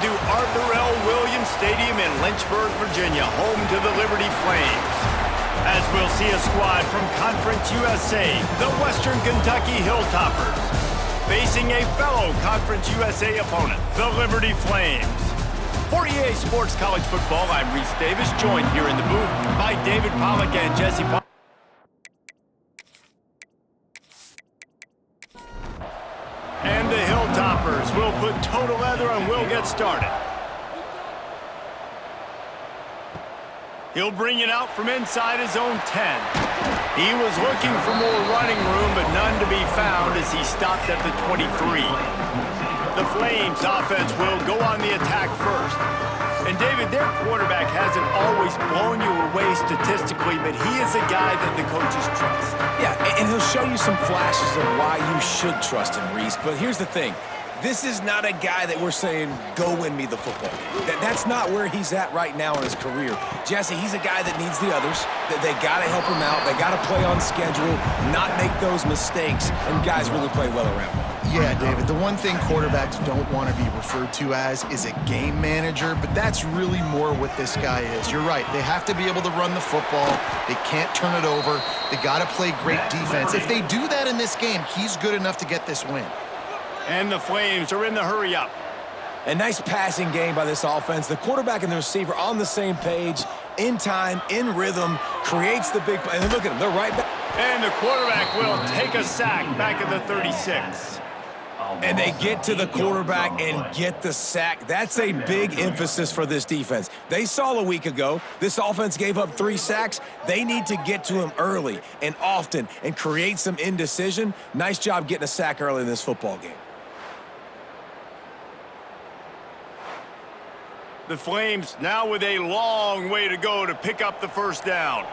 Welcome to Arthur L. Williams Stadium in Lynchburg, Virginia, home to the Liberty Flames. As we'll see a squad from Conference USA, the Western Kentucky Hilltoppers, facing a fellow Conference USA opponent, the Liberty Flames. For EA Sports College Football, I'm Reese Davis, joined here in the booth by David Pollack and Jesse Pollack. And the Hilltoppers will put total leather and we'll get started. He'll bring it out from inside his own 10. He was looking for more running room, but none to be found as he stopped at the 23. The Flames offense will go on the attack first. And David, their quarterback hasn't always blown you away statistically, but he is a guy that the coaches trust. Yeah, and he'll show you some flashes of why you should trust him, Reese. But here's the thing. This is not a guy that we're saying, go win me the football game. That's not where he's at right now in his career. Jesse, he's a guy that needs the others. They got to help him out. They got to play on schedule, not make those mistakes, and guys really play well around him. Yeah, David, the one thing quarterbacks don't want to be referred to as is a game manager, but that's really more what this guy is. You're right. They have to be able to run the football. They can't turn it over. They got to play great defense. If they do that in this game, he's good enough to get this win. And the Flames are in the hurry-up. A nice passing game by this offense. The quarterback and the receiver on the same page, in time, in rhythm, creates the big play. And look at them, they're right back. And the quarterback will take a sack back at the 36. And they get to the quarterback and get the sack. That's a big emphasis for this defense. They saw a week ago, this offense gave up 3 sacks. They need to get to him early and often and create some indecision. Nice job getting a sack early in this football game. The Flames now with a long way to go to pick up the first down.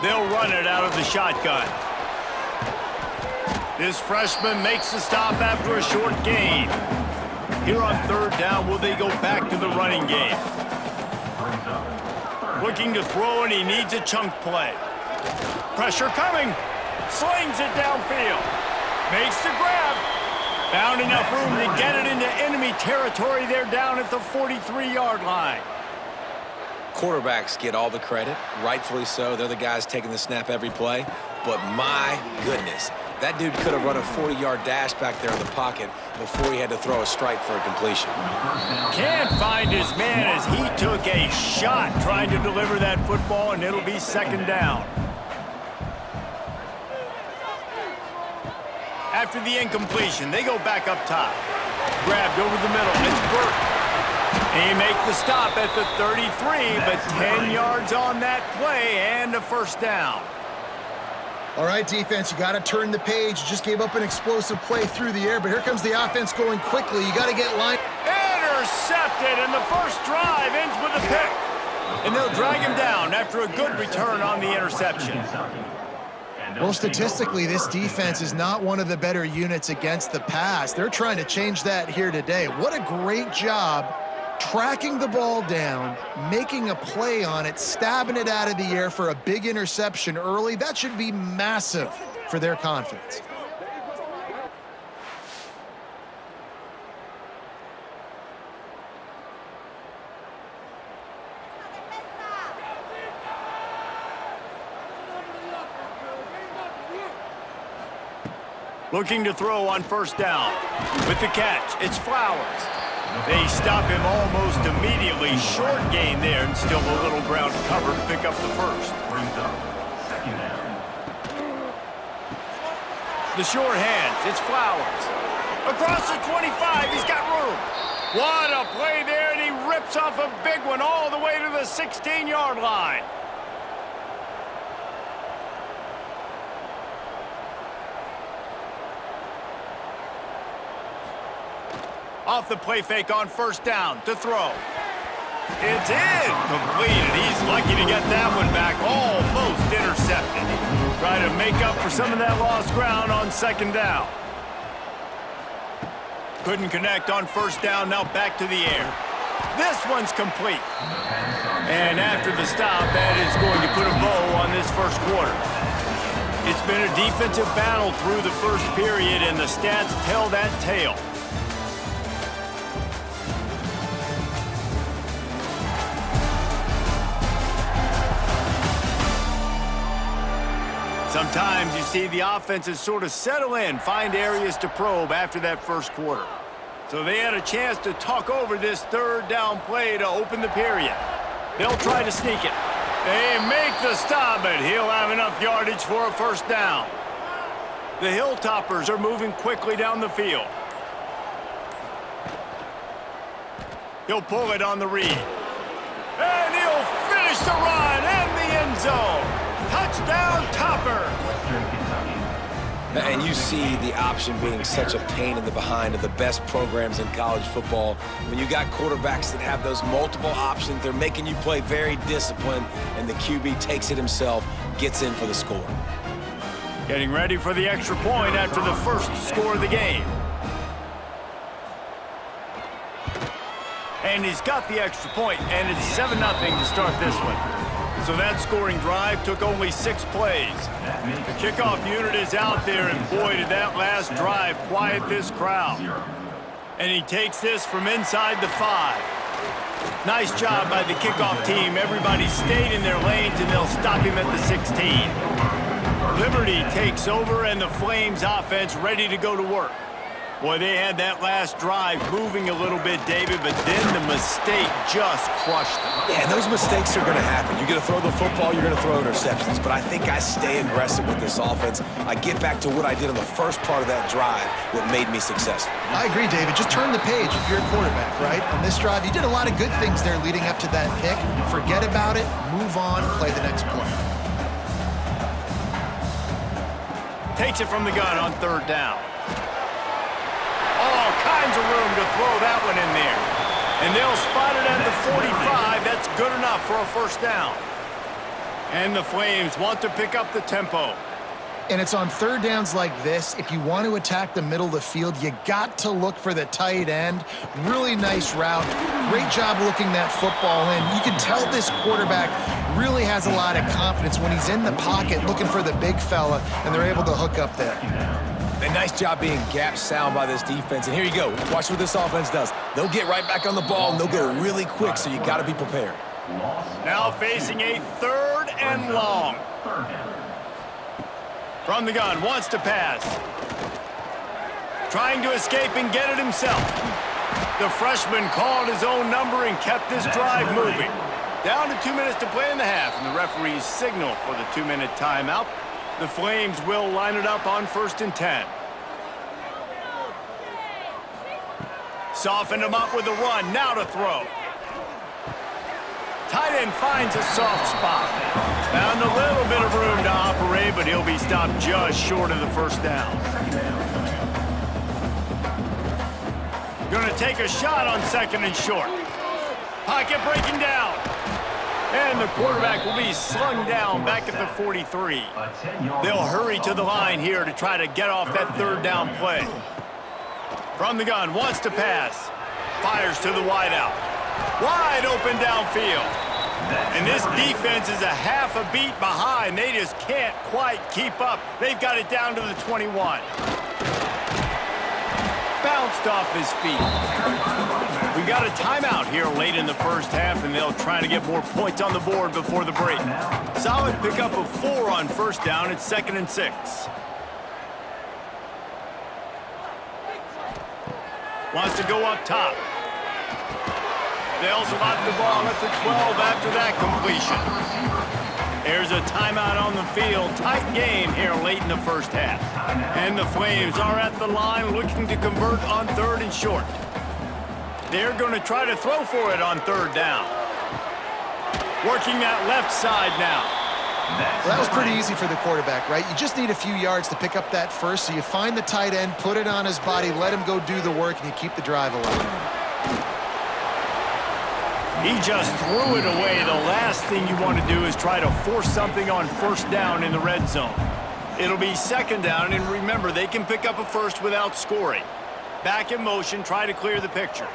They'll run it out of the shotgun. This freshman makes the stop after a short gain. Here on third down, will they go back to the running game? Looking to throw, and he needs a chunk play. Pressure coming. Slings it downfield. Makes the grab. Found enough room to get it into enemy territory. They're down at the 43-yard line. Quarterbacks get all the credit, rightfully so. They're the guys taking the snap every play. But my goodness, that dude could have run a 40-yard dash back there in the pocket before he had to throw a strike for a completion. Can't find his man as he took a shot trying to deliver that football, and it'll be second down. After the incompletion, they go back up top. Grabbed over the middle. It's Burke. He makes the stop at the 33, but 10 yards on that play and a first down. All right, defense, you got to turn the page. You just gave up an explosive play through the air, but here comes the offense going quickly. You got to get line. Intercepted, and the first drive ends with a pick. And they'll drag him down after a good return on the interception. Well, statistically, this defense is not one of the better units against the pass. They're trying to change that here today. What a great job tracking the ball down, making a play on it, stabbing it out of the air for a big interception early. That should be massive for their confidence. Looking to throw on first down. With the catch, it's Flowers. They stop him almost immediately. Short gain there, and still a little ground cover to pick up the first. The short hands, it's Flowers. Across the 25, he's got room. What a play there, and he rips off a big one all the way to the 16-yard line. Off the play fake on first down to throw. It's in. Completed. He's lucky to get that one back. Almost intercepted. Try to make up for some of that lost ground on second down. Couldn't connect on first down. Now back to the air. This one's complete. And after the stop, that is going to put a bow on this first quarter. It's been a defensive battle through the first period, and the stats tell that tale. Sometimes you see the offenses sort of settle in, find areas to probe after that first quarter. So they had a chance to talk over this third down play to open the period. They'll try to sneak it. They make the stop, but he'll have enough yardage for a first down. The Hilltoppers are moving quickly down the field. He'll pull it on the read. And he'll finish the run in the end zone. Touchdown, Topper. And you see the option being such a pain in the behind of the best programs in college football. When you got quarterbacks that have those multiple options, they're making you play very disciplined, and the QB takes it himself, gets in for the score. Getting ready for the extra point after the first score of the game. And he's got the extra point, and it's 7-0 to start this one. So that scoring drive took only 6 plays. The kickoff unit is out there, and boy, did that last drive quiet this crowd. And he takes this from inside the 5. Nice job by the kickoff team. Everybody stayed in their lanes, and they'll stop him at the 16. Liberty takes over, and the Flames offense ready to go to work. Boy, they had that last drive moving a little bit, David, but then the mistake just crushed them. Yeah, and those mistakes are going to happen. You're going to throw the football, you're going to throw interceptions, but I think I stay aggressive with this offense. I get back to what I did on the first part of that drive, what made me successful. I agree, David. Just turn the page if you're a quarterback, right? On this drive, you did a lot of good things there leading up to that pick. Forget about it, move on, play the next play. Takes it from the gun on third down. All kinds of room to throw that one in there. And they'll spot it at the 45. That's good enough for a first down. And the Flames want to pick up the tempo. And it's on third downs like this, if you want to attack the middle of the field, you got to look for the tight end. Really nice route. Great job looking that football in. You can tell this quarterback really has a lot of confidence when he's in the pocket looking for the big fella, and they're able to hook up there. A nice job being gap sound by this defense. And here you go. Watch what this offense does. They'll get right back on the ball, and they'll go really quick, so you got to be prepared. Now facing a third and long. From the gun, wants to pass. Trying to escape and get it himself. The freshman called his own number and kept this drive moving. Down to 2 minutes to play in the half, and the referees signal for the 2-minute timeout. The Flames will line it up on 1st and 10. Softened him up with a run, now to throw. Tight end finds a soft spot. Found a little bit of room to operate, but he'll be stopped just short of the first down. Gonna take a shot on 2nd and short. Pocket breaking down. And the quarterback will be slung down back at the 43. They'll hurry to the line here to try to get off that third down play. From the gun, wants to pass. Fires to the wideout. Wide open downfield. And this defense is a half a beat behind. They just can't quite keep up. They've got it down to the 21. Bounced off his feet. We got a timeout here late in the first half, and they'll try to get more points on the board before the break. Solid pickup of 4 on first down. It's 2nd and 6. Wants to go up top. They'll spot the ball at the 12 after that completion. There's a timeout on the field. Tight game here late in the first half. And the Flames are at the line looking to convert on 3rd and short. They're going to try to throw for it on 3rd down. Working that left side now. Well, that was pretty easy for the quarterback, right? You just need a few yards to pick up that first, so you find the tight end, put it on his body, let him go do the work, and you keep the drive alive. He just threw it away. The last thing you want to do is try to force something on first down in the red zone. It'll be 2nd down, and remember, they can pick up a first without scoring. Back in motion, try to clear the picture.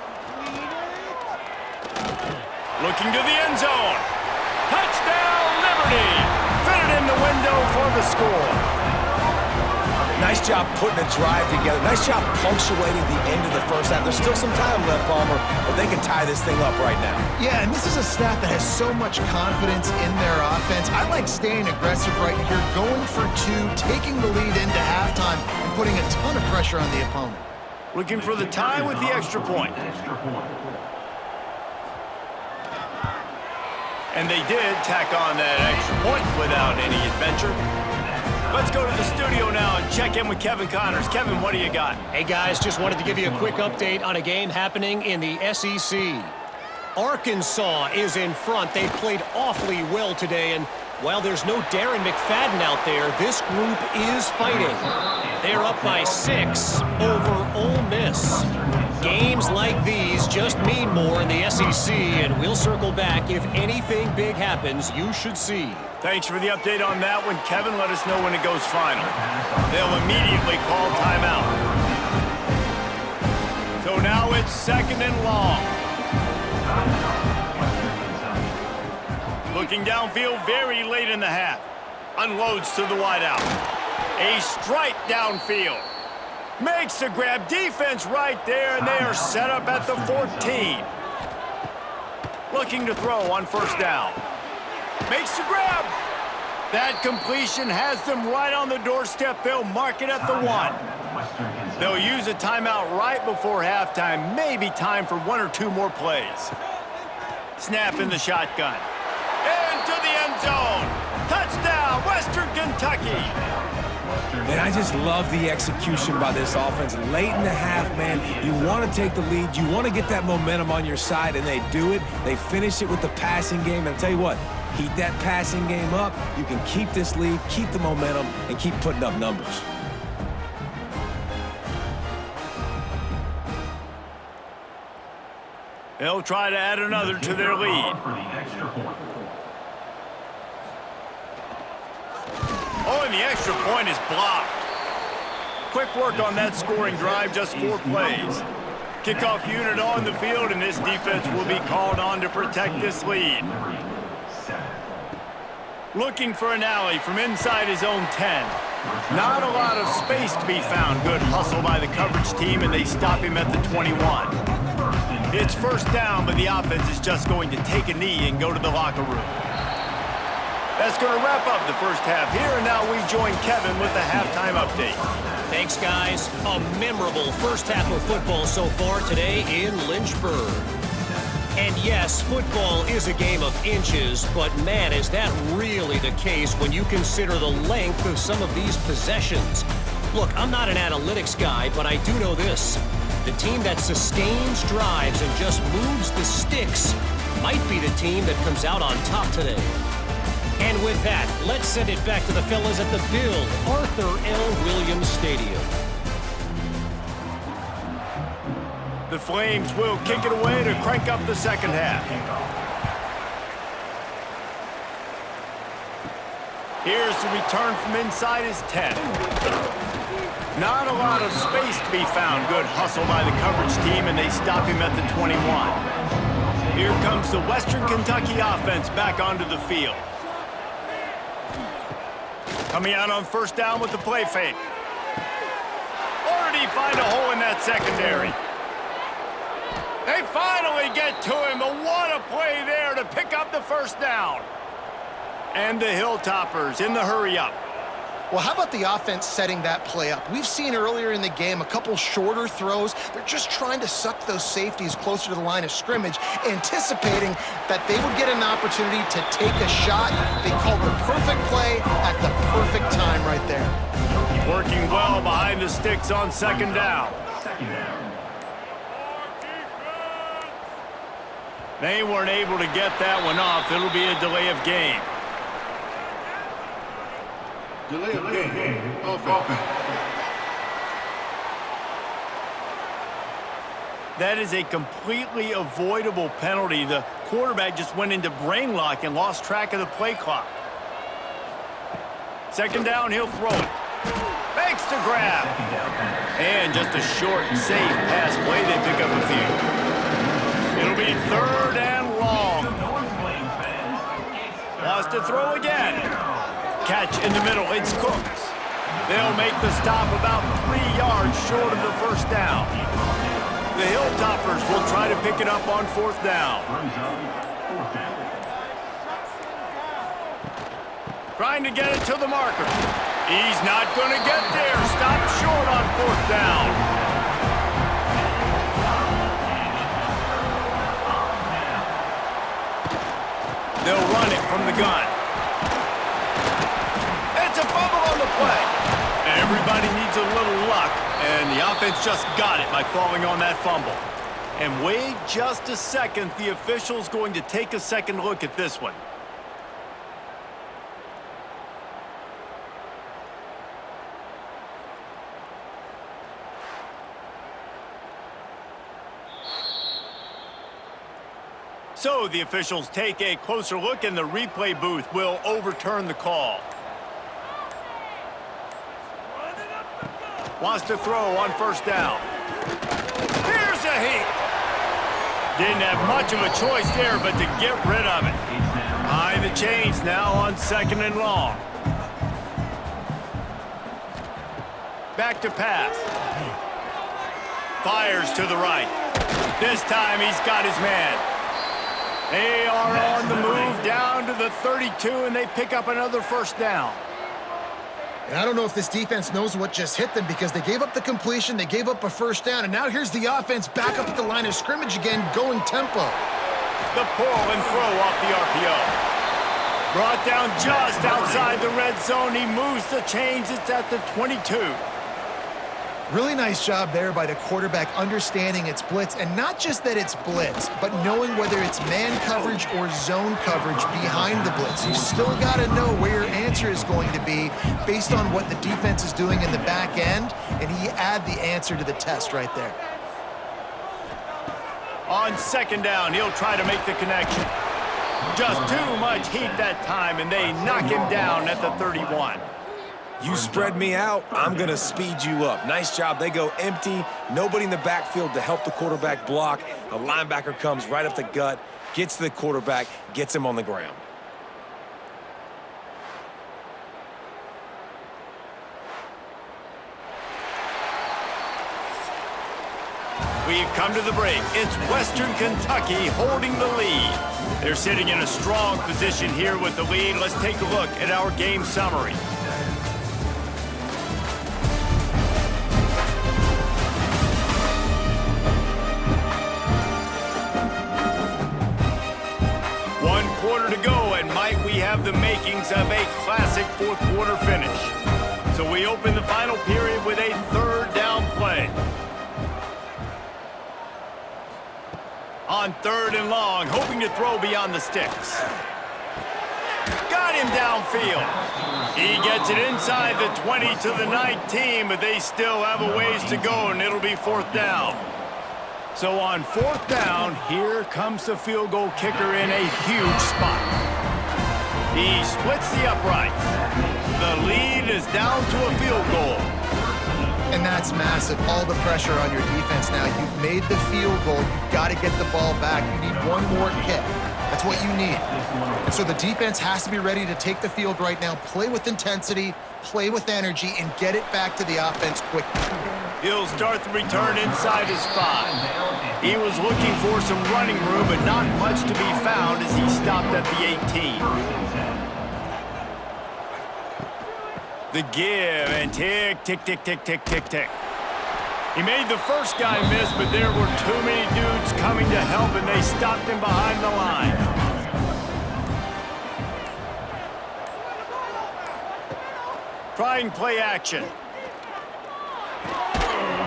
Looking to the end zone. Touchdown, Liberty! Fit it in the window for the score. Nice job putting a drive together. Nice job punctuating the end of the first half. There's still some time left, Palmer, but they can tie this thing up right now. Yeah, and this is a staff that has so much confidence in their offense. I like staying aggressive right here, going for two, taking the lead into halftime, and putting a ton of pressure on the opponent. Looking for the tie with the extra point. And they did tack on that extra point without any adventure. Let's go to the studio now and check in with Kevin Connors. Kevin, what do you got? Hey, guys, just wanted to give you a quick update on a game happening in the SEC. Arkansas is in front. They've played awfully well today, and while there's no Darren McFadden out there, this group is fighting. They're up by 6 over Ole Miss. Games like these just mean more in the SEC, and we'll circle back. If anything big happens, you should see. Thanks for the update on that one, Kevin. Let us know when it goes final. They'll immediately call timeout. So now it's 2nd and long. Looking downfield very late in the half. Unloads to the wideout. A strike downfield. Makes the grab. Defense right there, and they are set up at the 14. Looking to throw on 1st down. Makes the grab. That completion has them right on the doorstep. They'll mark it at the 1. They'll use a timeout right before halftime. Maybe time for 1 or 2 more plays. Snap in the shotgun. Into the end zone. Touchdown, Western Kentucky. Man, I just love the execution by this offense. Late in the half, man, you want to take the lead. You want to get that momentum on your side, and they do it. They finish it with the passing game. And I'll tell you what, heat that passing game up. You can keep this lead, keep the momentum, and keep putting up numbers. They'll try to add another to their lead. Oh, and the extra point is blocked. Quick work on that scoring drive, just 4 plays. Kickoff unit on the field, and this defense will be called on to protect this lead. Looking for an alley from inside his own 10. Not a lot of space to be found. Good hustle by the coverage team, and they stop him at the 21. It's 1st down, but the offense is just going to take a knee and go to the locker room. That's going to wrap up the first half here, and now we join Kevin with the halftime update. Thanks, guys. A memorable first half of football so far today in Lynchburg. And yes, football is a game of inches, but man, is that really the case when you consider the length of some of these possessions. Look, I'm not an analytics guy, but I do know this. The team that sustains drives and just moves the sticks might be the team that comes out on top today. And with that, let's send it back to the fellas at the Bill Arthur L. Williams Stadium. The Flames will kick it away to crank up the second half. Here's the return from inside his 10. Not a lot of space to be found. Good hustle by the coverage team, and they stop him at the 21. Here comes the Western Kentucky offense back onto the field. Coming out on 1st down with the play fake. Or did he find a hole in that secondary? They finally get to him, but what a play there to pick up the 1st down. And the Hilltoppers in the hurry-up. Well, how about the offense setting that play up? We've seen earlier in the game a couple shorter throws. They're just trying to suck those safeties closer to the line of scrimmage, anticipating that they would get an opportunity to take a shot. They called the perfect play at the perfect time right there. Working well behind the sticks on 2nd down. They weren't able to get that one off. It'll be a delay of game. Delay of game. Offense. That is a completely avoidable penalty. The quarterback just went into brain lock and lost track of the play clock. 2nd down, he'll throw it. Makes the grab. And just a short, safe pass play. They pick up a few. It'll be 3rd and long. Lost to throw again. Catch in the middle. It's Cooks. They'll make the stop about 3 yards short of the first down. The Hilltoppers will try to pick it up on 4th down. Trying to get it to the marker. He's not going to get there. Stopped short on 4th down. They'll run it from the gun. It's a fumble on the play. Everybody needs a little luck, and the offense just got it by falling on that fumble. And wait just a second. The official's going to take a second look at this one. So the officials take a closer look, and the replay booth will overturn the call. Wants to throw on 1st down. Here's a heat. Didn't have much of a choice there, but to get rid of it. Behind the chains now on 2nd and long. Back to pass. Fires to the right. This time he's got his man. They are on the move down to the 32, and they pick up another 1st down. And I don't know if this defense knows what just hit them, because they gave up the completion, they gave up a 1st down, and now here's the offense back up at the line of scrimmage again, going tempo. The pull and throw off the RPO. Brought down just outside the red zone. He moves the chains. It's at the 22. Really nice job there by the quarterback, understanding it's blitz, and not just that it's blitz, but knowing whether it's man coverage or zone coverage behind the blitz. You still got to know where your answer is going to be based on what the defense is doing in the back end, and he add the answer to the test right there. On 2nd down, he'll try to make the connection. Just too much heat that time, and they knock him down at the 31. You spread me out, I'm going to speed you up. Nice job. They go empty. Nobody in the backfield to help the quarterback block. A linebacker comes right up the gut, gets to the quarterback, gets him on the ground. We've come to the break. It's Western Kentucky holding the lead. They're sitting in a strong position here with the lead. Let's take a look at our game summary. Quarter to go, and might we have the makings of a classic 4th quarter finish. So we open the final period with a 3rd down play. On 3rd and long, hoping to throw beyond the sticks. Got him downfield. He gets it inside the 20 to the 19, but they still have a ways to go, and it'll be 4th down. So on 4th down, here comes the field goal kicker in a huge spot. He splits the uprights. The lead is down to a field goal. And that's massive. All the pressure on your defense now. You've made the field goal. You've got to get the ball back. You need one more kick. That's what you need. And so the defense has to be ready to take the field right now, play with intensity, play with energy, and get it back to the offense quickly. He'll start the return inside his 5. He was looking for some running room, but not much to be found as he stopped at the 18. The give and tick, tick, tick, tick, tick, tick, tick. He made the first guy miss, but there were too many dudes coming to help, and they stopped him behind the line. Trying play action.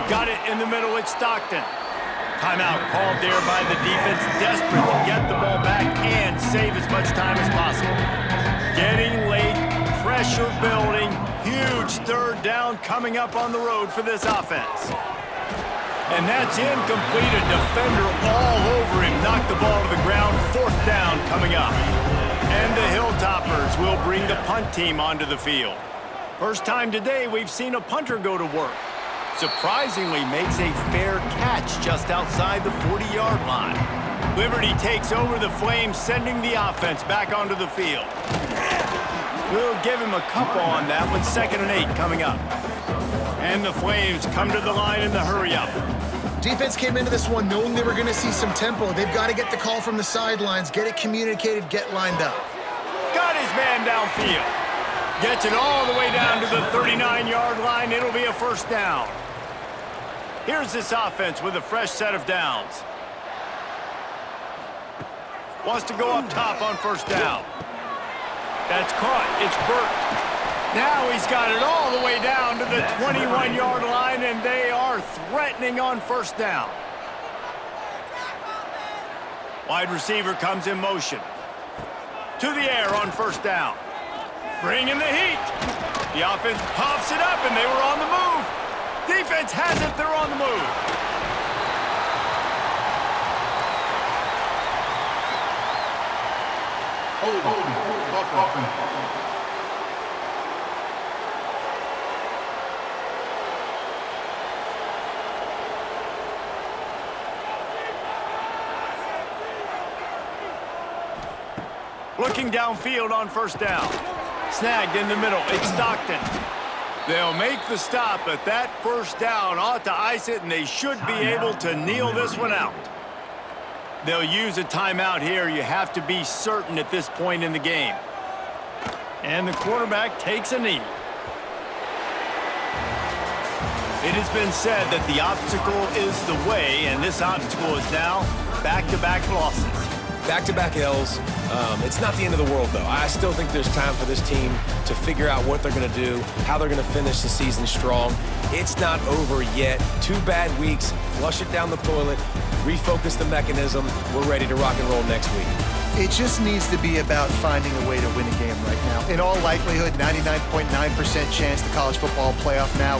Got it in the middle, it's Stockton. Timeout called there by the defense, desperate to get the ball back and save as much time as possible. Getting late, pressure building, huge 3rd down coming up on the road for this offense. And that's incomplete, a defender all over him, knocked the ball to the ground, 4th down coming up. And the Hilltoppers will bring the punt team onto the field. First time today we've seen a punter go to work. Surprisingly makes a fair catch just outside the 40-yard line. Liberty takes over the Flames, sending the offense back onto the field. We'll give him a couple on that one. 2nd and 8 coming up. And the Flames come to the line in the hurry-up. Defense came into this one knowing they were going to see some tempo. They've got to get the call from the sidelines, get it communicated, get lined up. Got his man downfield. Gets it all the way down to the 39-yard line. It'll be a first down. Here's this offense with a fresh set of downs. Wants to go up top on first down. That's caught. It's Burt. Now he's got it all the way down to the 21-yard line, and they are threatening on first down. Wide receiver comes in motion. To the air on first down. Bringing the heat. The offense puffs it up, and they were on the move. Defense has it. They're on the move. Offense. Looking downfield on first down. Snagged in the middle. It's Stockton. They'll make the stop, but that first down ought to ice it, and they should be able to kneel this one out. They'll use a timeout here. You have to be certain at this point in the game. And the quarterback takes a knee. It has been said that the obstacle is the way, and this obstacle is now back-to-back losses. Back-to-back L's. It's not the end of the world, though. I still think there's time for this team to figure out what they're going to do, how they're going to finish the season strong. It's not over yet. 2 bad weeks. Flush it down the toilet. Refocus the mechanism. We're ready to rock and roll next week. It just needs to be about finding a way to win a game right now. In all likelihood, 99.9% chance the college football playoff now